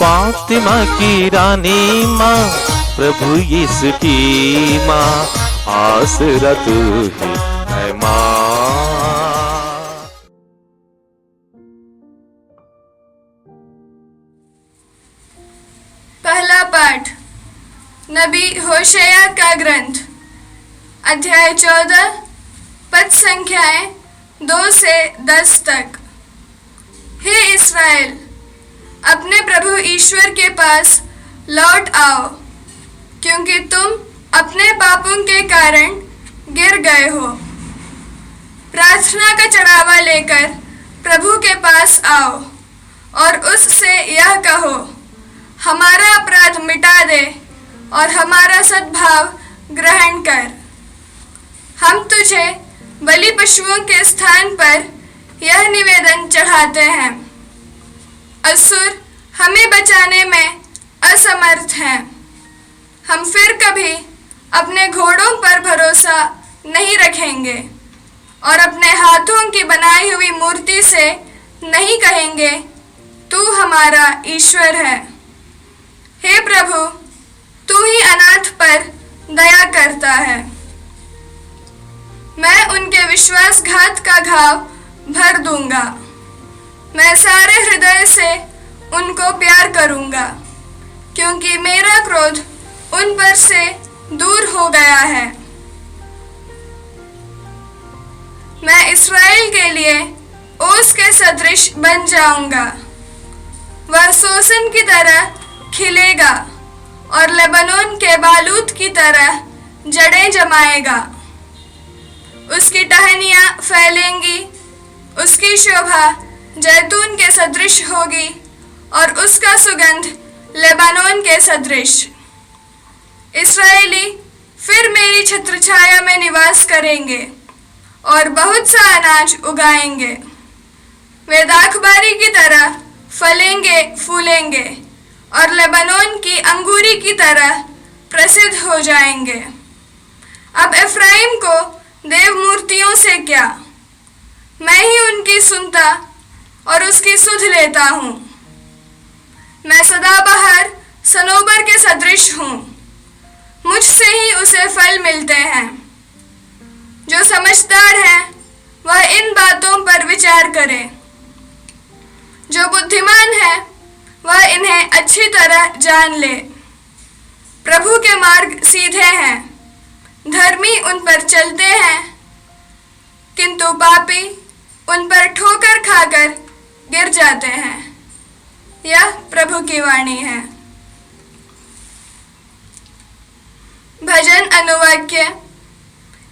फातिमा की रानी माँ, प्रभु यीशु की माँ, आसरा तू ही है माँ। पहला पाठ नबी होशेया का ग्रंथ, अध्याय 14, पद संख्याएं 2 से 10 तक। हे इस्राएल, अपने प्रभु ईश्वर के पास लौट आओ, क्योंकि तुम अपने पापों के कारण गिर गए हो। प्रार्थना का चढ़ावा लेकर प्रभु के पास आओ और उससे यह कहो, हमारा अपराध मिटा दे और हमारा सद्भाव ग्रहण कर। हम तुझे बलि पशुओं के स्थान पर यह निवेदन चढ़ाते हैं। असुर हमें बचाने में असमर्थ हैं। हम फिर कभी अपने घोड़ों पर भरोसा नहीं रखेंगे और अपने हाथों की बनाई हुई मूर्ति से नहीं कहेंगे, तू हमारा ईश्वर है। हे प्रभु, तू ही अनाथ पर दया करता है। मैं उनके विश्वासघात का घाव भर दूंगा। मैं सारे हृदय से उनको प्यार करूंगा, क्योंकि मेरा क्रोध उन पर से दूर हो गया है। मैं इस्राएल के लिए ओस के सदृश बन जाऊंगा। वह सोसन की तरह खिलेगा और लेबनोन के बालूत की तरह जड़ें जमाएगा। उसकी टहनियाँ फैलेंगी, उसकी शोभा जैतून के सदृश होगी और उसका सुगंध लेबानोन के सदृश। इस्राएली फिर मेरी छत्रछाया में निवास करेंगे और बहुत सा अनाज उगाएंगे। वे दाखबारी की तरह फलेंगे फूलेंगे और लेबानोन की अंगूरी की तरह प्रसिद्ध हो जाएंगे। अब एफ्राइम को देव मूर्तियों से क्या, मैं ही उनकी सुनता और उसकी सुध लेता हूँ। मैं सदाबहार सनोबर के सदृश हूँ, मुझसे ही उसे फल मिलते हैं। जो समझदार है वह इन बातों पर विचार करे। जो बुद्धिमान है वह इन्हें अच्छी तरह जान ले। प्रभु के मार्ग सीधे हैं, धर्मी उन पर चलते हैं, किंतु पापी उन पर ठोकर खाकर गिर जाते हैं। यह प्रभु की वाणी है। भजन अनुवाक्य।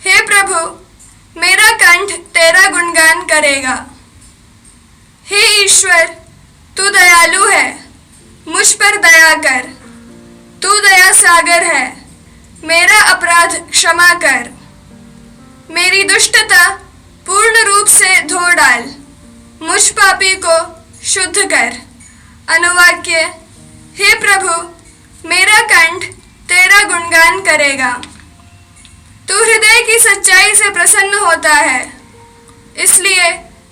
हे प्रभु, मेरा कंठ तेरा गुणगान करेगा। हे ईश्वर, तू दयालु है, मुझ पर दया कर। तू दया सागर है, मेरा अपराध क्षमा कर। मेरी दुष्टता पूर्ण रूप से धो डाल, मुझ पापी को शुद्ध कर। अनुवाक्य। हे प्रभु, मेरा कंठ तेरा गुणगान करेगा। तू हृदय की सच्चाई से प्रसन्न होता है, इसलिए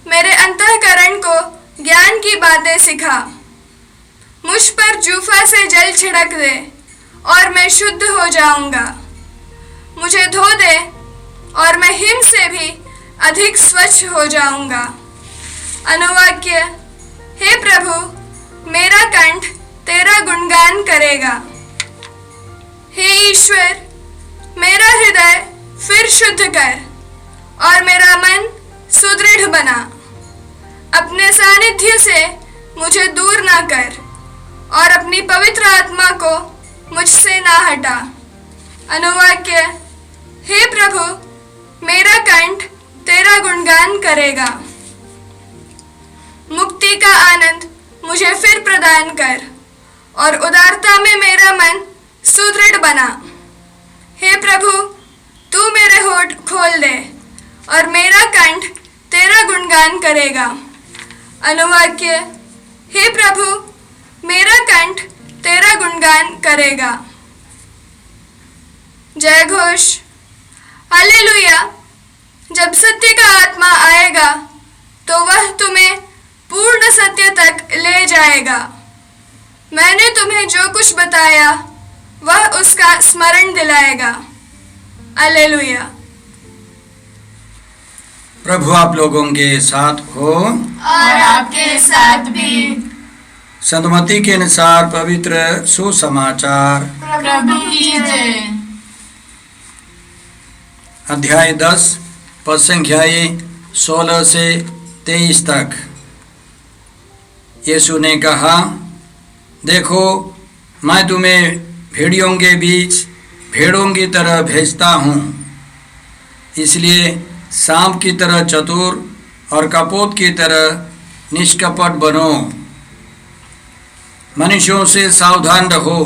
मेरे अंतःकरण को ज्ञान की बातें सिखा। मुझ पर जूफा से जल छिड़क दे और मैं शुद्ध हो जाऊंगा। मुझे धो दे और मैं हिम से भी अधिक स्वच्छ हो जाऊंगा। अनुवाक्य। हे प्रभु, मेरा कंठ तेरा गुणगान करेगा। हे ईश्वर, मेरा हृदय फिर शुद्ध कर और मेरा मन सुदृढ़ बना। अपने सानिध्य से मुझे दूर ना कर और अपनी पवित्र आत्मा को मुझसे ना हटा। अनुवाक्य। हे प्रभु, मेरा कंठ तेरा गुणगान करेगा। मुक्ति का आनंद मुझे फिर प्रदान कर और उदारता में मेरा मन सुदृढ़ बना। हे प्रभु, तू मेरे होठ खोल दे और मेरा कंठ तेरा गुणगान करेगा। अनुवाक्य। हे प्रभु, मेरा कंठ तेरा गुणगान करेगा। जय घोष। हालेलुया। जब सत्य का आत्मा आएगा तो वह तुम्हें पूर्ण सत्य तक ले जाएगा। मैंने तुम्हें जो कुछ बताया वह उसका स्मरण दिलाएगा। हालेलुया। प्रभु आप लोगों के साथ हो और आपके साथ भी। संतमती के अनुसार पवित्र सुसमाचार प्रभु की जय। अध्याय 10 पद संख्याएं 16 से 23 तक। यीशु ने कहा, देखो मैं तुम्हें भेड़ियों के बीच भेड़ों की तरह भेजता हूँ, इसलिए सांप की तरह चतुर और कपोत की तरह निष्कपट बनो। मनुष्यों से सावधान रहो,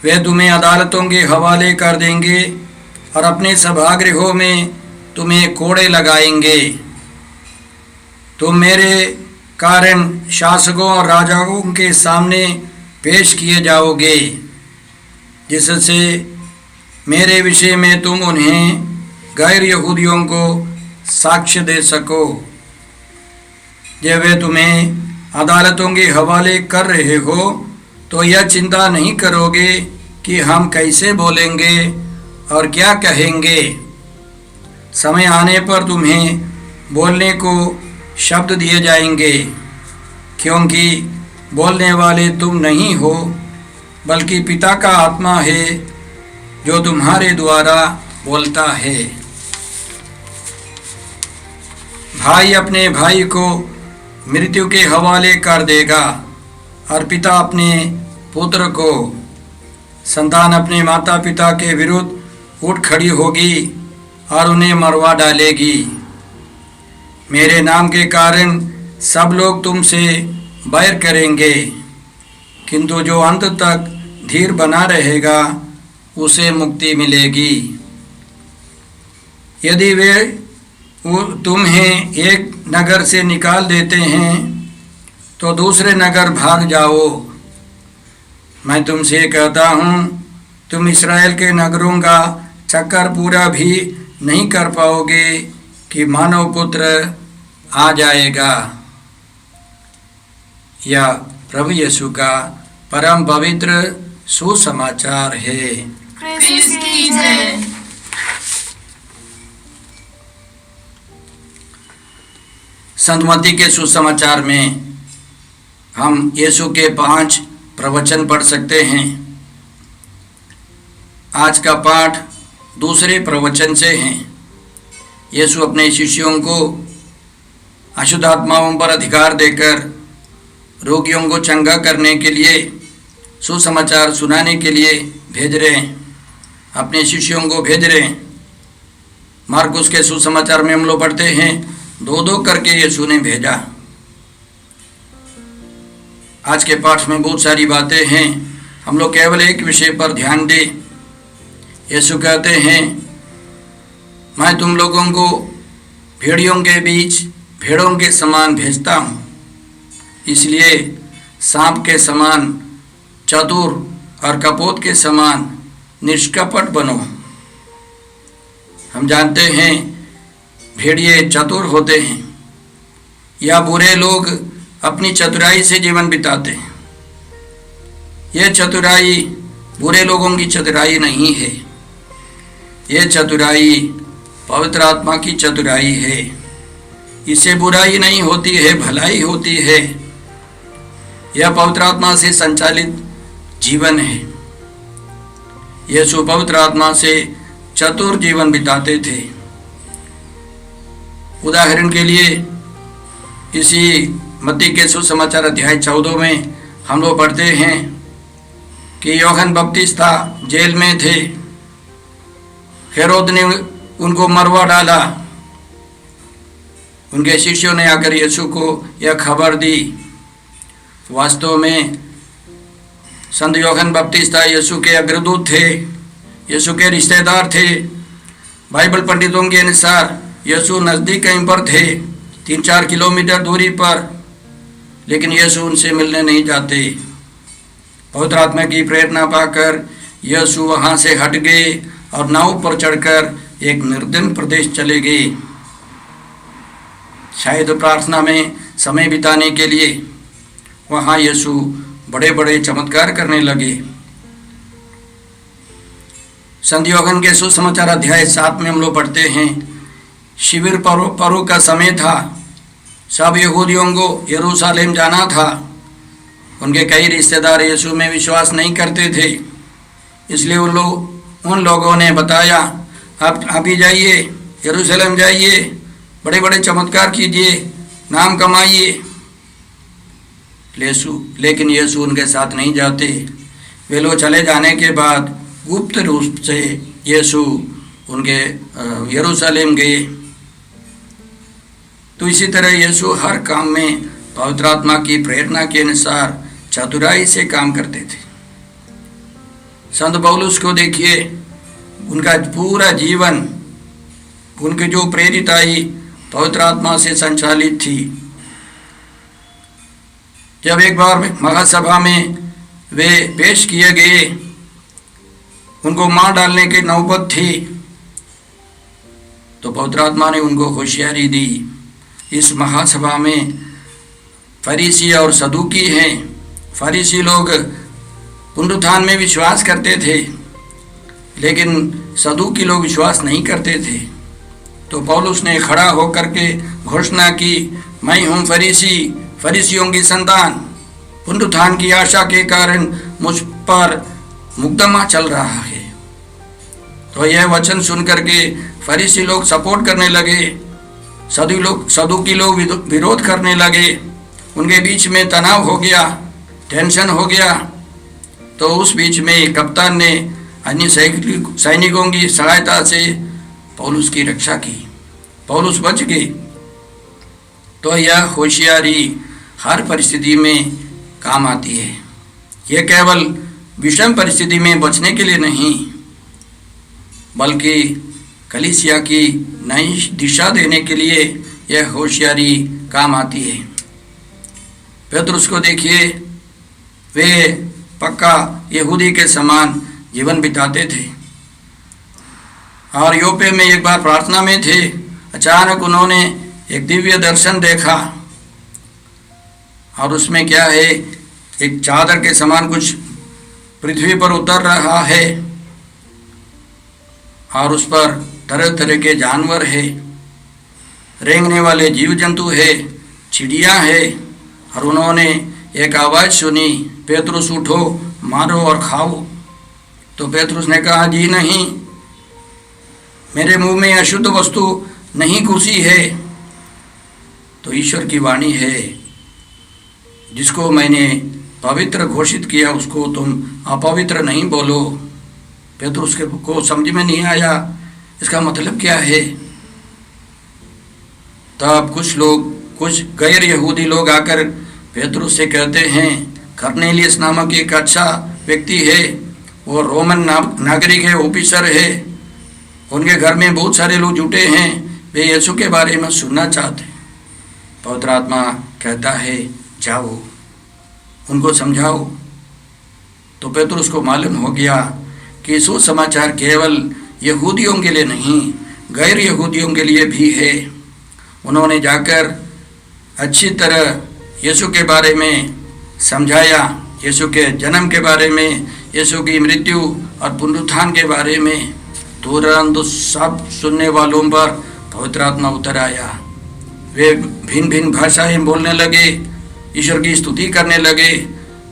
वे तुम्हें अदालतों के हवाले कर देंगे और अपने सभागृहों में तुम्हें कोड़े लगाएंगे। तुम मेरे कारण शासकों और राजाओं के सामने पेश किए जाओगे, जिससे मेरे विषय में तुम उन्हें गैर यहूदियों को साक्ष्य दे सको। जब वे तुम्हें अदालतों के हवाले कर रहे हो तो यह चिंता नहीं करोगे कि हम कैसे बोलेंगे और क्या कहेंगे। समय आने पर तुम्हें बोलने को शब्द दिए जाएंगे, क्योंकि बोलने वाले तुम नहीं हो, बल्कि पिता का आत्मा है जो तुम्हारे द्वारा बोलता है। भाई अपने भाई को मृत्यु के हवाले कर देगा और पिता अपने पुत्र को। संतान अपने माता पिता के विरुद्ध उठ खड़ी होगी और उन्हें मरवा डालेगी। मेरे नाम के कारण सब लोग तुमसे बैर करेंगे, किंतु जो अंत तक धीर बना रहेगा उसे मुक्ति मिलेगी। यदि वे तुम्हें एक नगर से निकाल देते हैं तो दूसरे नगर भाग जाओ। मैं तुमसे कहता हूँ, तुम इस्राएल के नगरों का चक्कर पूरा भी नहीं कर पाओगे कि मानव पुत्र आ जाएगा। यह प्रभु यीशु का परम पवित्र सुसमाचार है। क्रिस्त की जय। संतमती के सुसमाचार में हम यीशु के 5 प्रवचन पढ़ सकते हैं। आज का पाठ दूसरे प्रवचन से है। यीशु अपने शिष्यों को अशुद्ध आत्माओं पर अधिकार देकर रोगियों को चंगा करने के लिए, सुसमाचार सुनाने के लिए भेज रहे हैं, अपने शिष्यों को भेज रहे हैं। मार्कुस के सुसमाचार में हम लोग पढ़ते हैं 2-2 करके यीशु ने भेजा। आज के पाठ में बहुत सारी बातें हैं, हम लोग केवल एक विषय पर ध्यान दें। यीशु कहते हैं, मैं तुम लोगों को भेड़ियों के बीच भेड़ों के समान भेजता हूँ, इसलिए सांप के समान चतुर और कपोत के समान निष्कपट बनो। हम जानते हैं भेड़िए चतुर होते हैं, या बुरे लोग अपनी चतुराई से जीवन बिताते हैं। यह चतुराई बुरे लोगों की चतुराई नहीं है, यह चतुराई पवित्र आत्मा की चतुराई है। इससे बुराई नहीं होती है, भलाई होती है। यह पवित्र आत्मा से संचालित जीवन है। यीशु पवित्र आत्मा से चतुर जीवन बिताते थे। उदाहरण के लिए इसी मत्ती के सुसमाचार अध्याय 14 में हम लोग पढ़ते हैं कि यूहन्ना बपतिस्ता जेल में थे। हेरोद ने उनको मरवा डाला। उनके शिष्यों ने आकर यीशु को यह खबर दी। वास्तव में संत यूहन्ना बपतिस्ता यीशु के अग्रदूत थे, यीशु के रिश्तेदार थे। बाइबल पंडितों के अनुसार यीशु नज़दीक कहीं पर थे, 3-4 किलोमीटर दूरी पर, लेकिन यीशु उनसे मिलने नहीं जाते। पवित्र आत्मा की प्रेरणा पाकर यीशु वहाँ से हट गए और नाव पर चढ़कर एक निर्जन प्रदेश चले गए, शायद प्रार्थना में समय बिताने के लिए। वहाँ यीशु बड़े बड़े चमत्कार करने लगे। संत योहन के सुसमाचार अध्याय 7 में हम लोग पढ़ते हैं, शिविर पर्व का समय था, सब यहूदियों को यरूशलेम जाना था। उनके कई रिश्तेदार यीशु में विश्वास नहीं करते थे, इसलिए उन लोगों ने बताया, आप ही जाइए, यरूशलेम जाइए, बड़े बड़े चमत्कार कीजिए, नाम कमाइए। लेकिन यीशु उनके साथ नहीं जाते। वे लोग चले जाने के बाद गुप्त रूप से यीशु उनके यरूशलेम गए। तो इसी तरह यीशु हर काम में पवित्र आत्मा की प्रेरणा के अनुसार चतुराई से काम करते थे। संत पौलुस को देखिए, उनका पूरा जीवन, उनकी जो प्रेरिताई पवित्र आत्मा से संचालित थी। जब एक बार महासभा में वे पेश किए गए, उनको मार डालने की नौबत थी, तो पवित्र आत्मा ने उनको होशियारी दी। इस महासभा में फरीसी और सदूकी हैं। फरीसी लोग पुनरुत्थान में विश्वास करते थे, लेकिन सदूकी लोग विश्वास नहीं करते थे। तो पौलुस ने खड़ा होकर के घोषणा की, मैं हूँ फरीसियों की संतान, पुनरुत्थान की आशा के कारण मुझ पर मुकदमा चल रहा है। तो यह वचन सुनकर के फरीसी लोग सपोर्ट करने लगे, सदूकी लोग विरोध करने लगे। उनके बीच में तनाव हो गया, टेंशन हो गया। तो उस बीच में कप्तान ने अन्य सैनिकों की सहायता से पौलुस की रक्षा की। पौलुस बच गए। तो यह होशियारी हर परिस्थिति में काम आती है। यह केवल विषम परिस्थिति में बचने के लिए नहीं, बल्कि कलीसिया की नई दिशा देने के लिए यह होशियारी काम आती है। पेतरुस को देखिए, वे पक्का यहूदी के समान जीवन बिताते थे और योपे में एक बार प्रार्थना में थे। अचानक उन्होंने एक दिव्य दर्शन देखा और उसमें क्या है, एक चादर के समान कुछ पृथ्वी पर उतर रहा है और उस पर तरह तरह के जानवर है, रेंगने वाले जीव जंतु है, चिड़िया है। और उन्होंने एक आवाज़ सुनी, पेतरुस उठो, मारो और खाओ। तो पेतरुस ने कहा, जी नहीं, मेरे मुंह में अशुद्ध वस्तु नहीं घुसी है। तो ईश्वर की वाणी है, जिसको मैंने पवित्र घोषित किया उसको तुम अपवित्र नहीं बोलो। पेतरुस को समझ में नहीं आया इसका मतलब क्या है। तब कुछ गैर यहूदी लोग आकर पेतरुस से कहते हैं, कर्नेलियस नामक एक अच्छा व्यक्ति है, वो रोमन नागरिक है, ऑफिसर है, उनके घर में बहुत सारे लोग जुटे हैं, वे यीशु के बारे में सुनना चाहते। पवित्र आत्मा कहता है, जाओ उनको समझाओ। तो पेतरुस को मालूम हो गया कि सुसमाचार केवल यहूदियों के लिए नहीं, गैर यहूदियों के लिए भी है। उन्होंने जाकर अच्छी तरह यीशु के बारे में समझाया, यीशु के जन्म के बारे में, यीशु की मृत्यु और पुनरुत्थान के बारे में। तुरंत सब सुनने वालों पर पवित्र आत्मा उतर आया। वे भिन्न भिन्न भाषाएं बोलने लगे, ईश्वर की स्तुति करने लगे।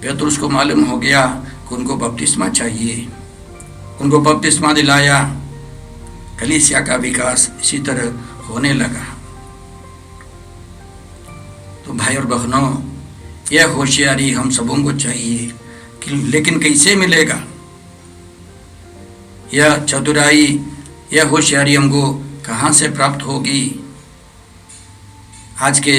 पेतरुस को मालूम हो गया कि उनको बपतिस्मा चाहिए। उनको बपतिस्मा दिलाया। कलीसिया का विकास इसी तरह होने लगा। तो भाई और बहनों, यह होशियारी हम सबों को चाहिए, लेकिन कैसे मिलेगा? यह चतुराई, यह होशियारी हमको कहाँ से प्राप्त होगी? आज के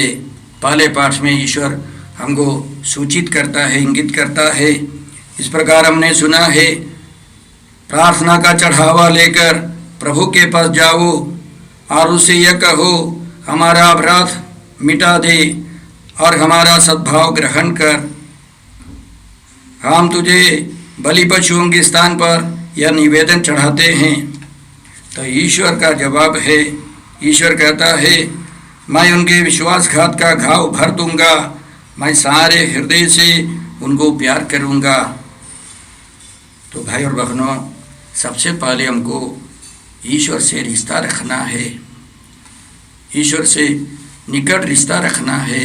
पहले पाठ में ईश्वर हमको सूचित करता है, इंगित करता है। इस प्रकार हमने सुना है, प्रार्थना का चढ़ावा लेकर प्रभु के पास जाओ और उससे यह कहो, हमारा अपराध मिटा दे और हमारा सद्भाव ग्रहण कर। हम तुझे बलि पशुओं के स्थान पर यह निवेदन चढ़ाते हैं। तो ईश्वर का जवाब है, ईश्वर कहता है, मैं उनके विश्वासघात का घाव भर दूंगा, मैं सारे हृदय से उनको प्यार करूँगा। तो भाई और बहनों, सबसे पहले हमको ईश्वर से रिश्ता रखना है, ईश्वर से निकट रिश्ता रखना है,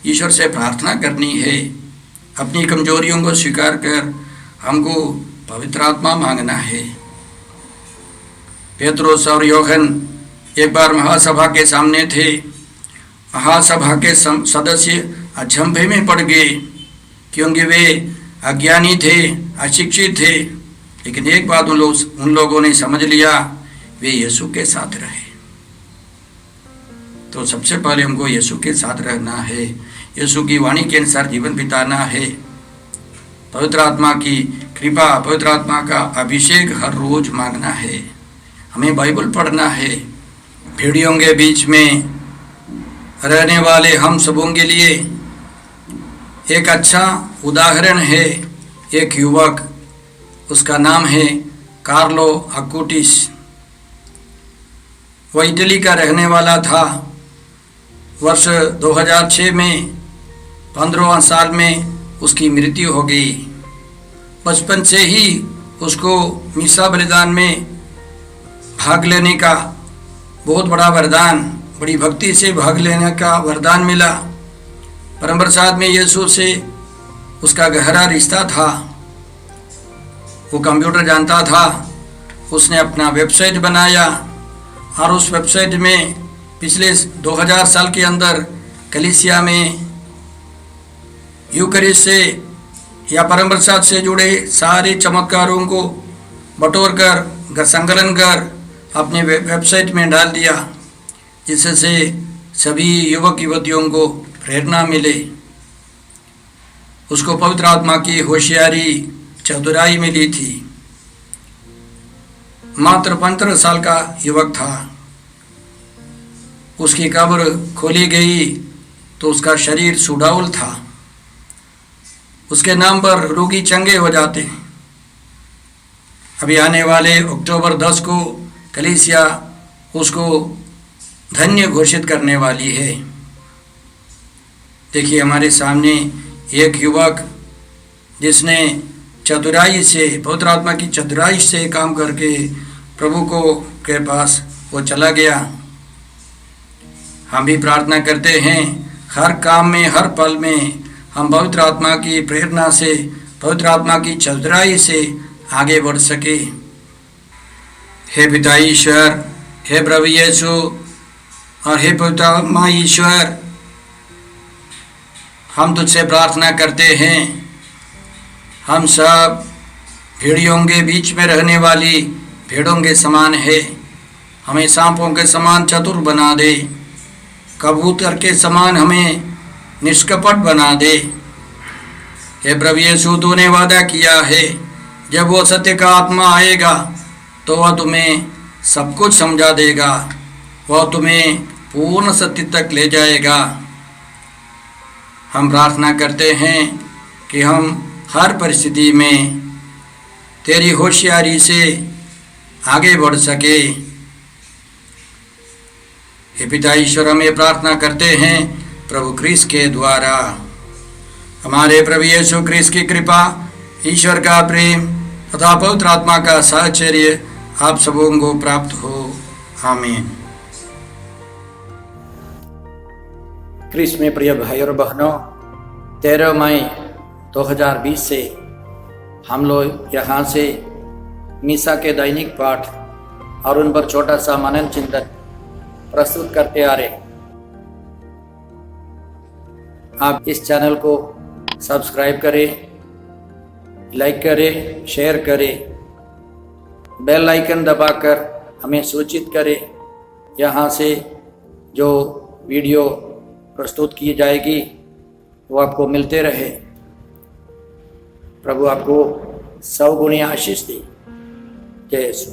ईश्वर से प्रार्थना करनी है। अपनी कमजोरियों को स्वीकार कर हमको पवित्र आत्मा मांगना है। पेत्रोस और यूहन्ना एक बार महासभा के सामने थे। महासभा के सदस्य अचंभे में पड़ गए, क्योंकि वे अज्ञानी थे, अशिक्षित थे। लेकिन एक बात उन लोगों ने समझ लिया, वे यीशु के साथ रहे। तो सबसे पहले हमको यीशु के साथ रहना है, यीशु की वाणी के अनुसार जीवन बिताना है। पवित्र आत्मा की कृपा, पवित्र आत्मा का अभिषेक हर रोज मांगना है। हमें बाइबल पढ़ना है। भीड़ियों के बीच में रहने वाले हम सबों के लिए एक अच्छा उदाहरण है एक युवक, उसका नाम है कार्लो अक्यूटिस। वह इटली का रहने वाला था। वर्ष 2006 में 15वां साल में उसकी मृत्यु हो गई। बचपन से ही उसको मिसा बलिदान में भाग लेने का बहुत बड़ा वरदान, बड़ी भक्ति से भाग लेने का वरदान मिला। परम प्रसाद में यीशु से उसका गहरा रिश्ता था। वो कंप्यूटर जानता था। उसने अपना वेबसाइट बनाया और उस वेबसाइट में पिछले 2000 साल के अंदर कलीसिया में यूकरिस्ट से या परम प्रसाद से जुड़े सारे चमत्कारों को बटोर कर संकलन कर अपने वेबसाइट में डाल दिया, जिससे सभी युवक युवतियों को प्रेरणा मिले। उसको पवित्र आत्मा की होशियारी, चतुराई मिली थी। मात्र 15 साल का युवक था। उसकी कब्र खोली गई तो उसका शरीर सुडौल था। उसके नाम पर रोगी चंगे हो जाते हैं। अभी आने वाले अक्टूबर 10 को कलीसिया उसको धन्य घोषित करने वाली है। देखिए, हमारे सामने एक युवक जिसने चतुराई से, पवित्र आत्मा की चतुराई से काम करके प्रभु को के पास वो चला गया। हम भी प्रार्थना करते हैं हर काम में, हर पल में हम पवित्र आत्मा की प्रेरणा से, पवित्र आत्मा की चतुराई से आगे बढ़ सके। हे पिता ईश्वर, हे प्रभु यीशु और हे पवित्र आत्मा ईश्वर, हम तुझसे प्रार्थना करते हैं। हम सब भेड़ियों के बीच में रहने वाली भेड़ों के समान है। हमें सांपों के समान चतुर बना दे, कबूतर के समान हमें निष्कपट बना दे। हे प्रभु यीशु, तूने वादा किया है जब वो सत्य का आत्मा आएगा तो वह तुम्हें सब कुछ समझा देगा, वह तुम्हें पूर्ण सत्य तक ले जाएगा। हम प्रार्थना करते हैं कि हम हर परिस्थिति में तेरी होशियारी से आगे बढ़ सके। हे पिता ईश्वर, हम ये प्रार्थना करते हैं प्रभु क्रिस्त के द्वारा। हमारे प्रभु यीशु क्रिस्त की कृपा, ईश्वर का प्रेम तथा पवित्र आत्मा का साहचर्य आप सबों को प्राप्त हो। आमीन। क्रिस्त में प्रिय भाई और बहनों, 13 मई 2020 से हम लोग यहाँ से मीसा के दैनिक पाठ और उन पर छोटा सा मनन चिंतन प्रस्तुत करते आ रहे। आप इस चैनल को सब्सक्राइब करें, लाइक करें, शेयर करें, बेल आइकन दबाकर हमें सूचित करें। यहाँ से जो वीडियो प्रस्तुत की जाएगी वो आपको मिलते रहे। प्रभु आपको 100 गुनी आशीष दी। जय यीशु।